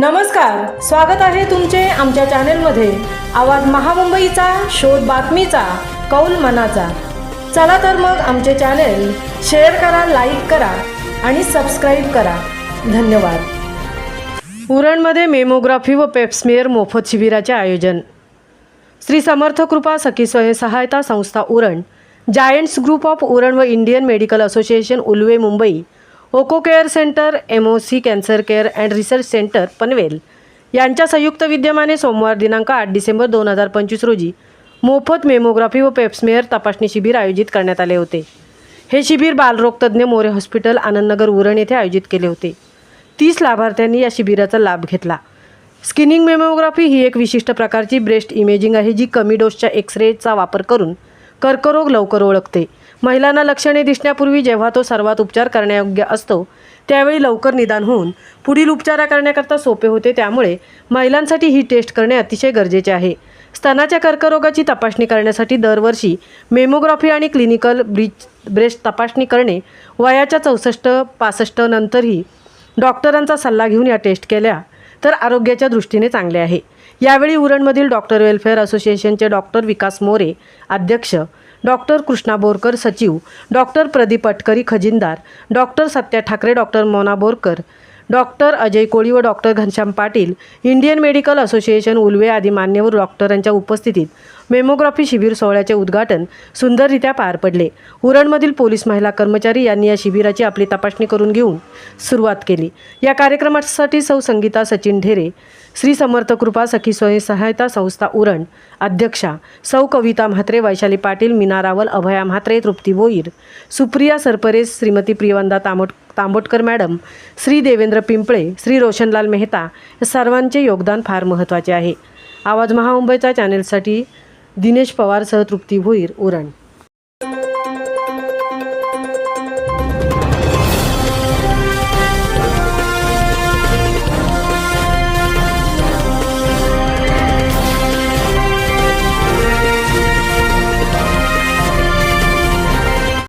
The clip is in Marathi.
नमस्कार, स्वागत आहे तुमचे आमच्या चॅनेलमध्ये। आवाज महामुंबईचा, शोध बातमीचा, कौल मनाचा। चला तर मग आमचे चॅनेल शेअर करा, लाईक करा आणि सबस्क्राईब करा। धन्यवाद। उरणमध्ये मेमोग्राफी व पेप्समेअर मोफत शिबिराचे आयोजन। श्री समर्थ कृपा सखी स्वयंसहायता संस्था Uran, giants group of Uran व Indian medical association Ulwe Mumbai, ओको care centre, MOC cancer care and research centre Panvel यांच्या संयुक्त विद्यमाने सोमवार दिनांक 8 डिसेंबर 2025 रोजी मोफत मेमोग्राफी व पेप्समेअर तपासणी शिबिर आयोजित करण्यात आले होते। हे शिबिर बालरोगतज्ञ मोरे हॉस्पिटल, आनंदनगर, उरण येथे आयोजित केले होते। 30 लाभार्थ्यांनी या शिबिराचा लाभ घेतला। स्किनिंग मेमोग्राफी ही एक विशिष्ट प्रकारची ब्रेस्ट इमेजिंग आहे, जी कमी डोसच्या एक्स-रेचा वापर करून कर्करोग लवकर ओळखते। महिलांना लक्षणे दिसण्यापूर्वी जेव्हा तो सर्वात उपचार करण्यायोग्य असतो, त्यावेळी लवकर निदान होऊन पुढील उपचार करण्याकरता सोपे होते। त्यामुळे महिलांसाठी ही टेस्ट करणे अतिशय गरजेचे आहे। स्तनाच्या कर्करोगाची तपासणी करण्यासाठी दरवर्षी मेमोग्राफी आणि क्लिनिकल ब्रेस्ट तपासणी करणे वयाच्या 64-65 नंतरही डॉक्टरांचा सल्ला घेऊन या टेस्ट केल्या तर आरोग्याच्या दृष्टीने चांगले आहे। यावेळी उरणमधील डॉक्टर वेलफेअर असोसिएशनचे डॉक्टर विकास मोरे अध्यक्ष, डॉक्टर कृष्णा बोरकर सचिव, डॉक्टर प्रदीप अटकरी खजिनदार, doctor Satya Thackeray, doctor Mona Borkar, doctor Ajay Koli व doctor Ghanshyam Patil, Indian medical association Ulwe आदी मान्यवर डॉक्टरांच्या उपस्थितीत मेमोग्राफी शिबिर सोहळ्याचे उद्घाटन सुंदररित्या पार पडले। उरणमधील पोलीस महिला कर्मचारी यांनी या शिबिराची आपली तपासणी करून घेऊन सुरुवात केली। या कार्यक्रमासाठी सौ संगीता सचिन ढेरे, श्री समर्थ कृपा सखी स्वयंसहायता संस्था उरण अध्यक्षा, सौ कविता म्हात्रे, वैशाली पाटील, मीना रावल, अभया म्हात्रे, तृप्ती भोईर, सुप्रिया सरपरेस, श्रीमती प्रियवंदा तांबोटकर मॅडम, श्री देवेंद्र पिंपळे, श्री रोशनलाल मेहता या सर्वांचे योगदान फार महत्त्वाचे आहे। आवाज महामुंबईचा चॅनेलसाठी दिनेश पवारसह तृप्ती भोईर, उरण।